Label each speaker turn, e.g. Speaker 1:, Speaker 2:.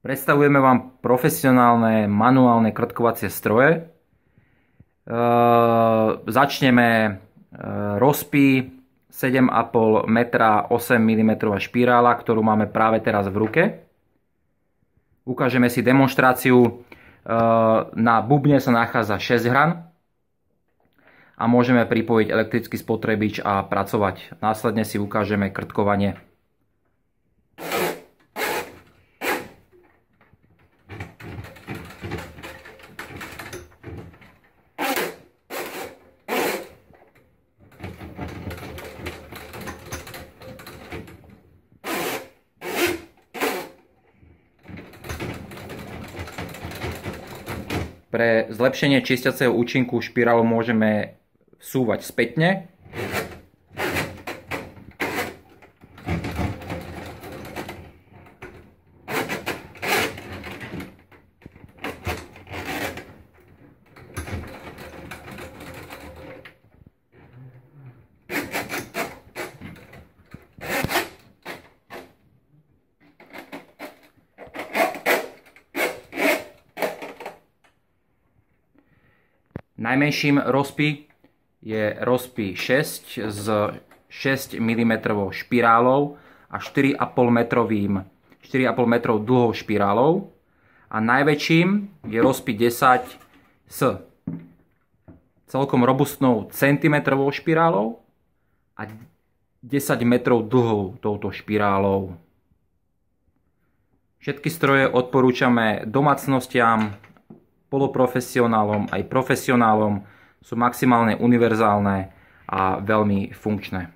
Speaker 1: Predstavujeme vám profesionálne manuálne krtkovacie stroje. Začneme rozpí 7,5 metra 8 mm špirála, ktorú máme práve teraz v ruke. Ukážeme si demonštráciu. Na bubne sa nachádza 6 hran a môžeme pripojiť elektrický spotrebič a pracovať. Následne si ukážeme krtkovanie. Pre zlepšenie čistiaceho účinku špirálu môžeme vsúvať spätne. Najmenším rozpí je rozpí 6 s 6 mm špirálou a 4,5 metrov dlhou špirálou. A najväčším je rozpí 10 s celkom robustnou centimetrovou špirálou a 10 metrov dlhou touto špirálou. Všetky stroje odporúčame domácnostiam, poloprofesionálom aj profesionálom, sú maximálne univerzálne a veľmi funkčné.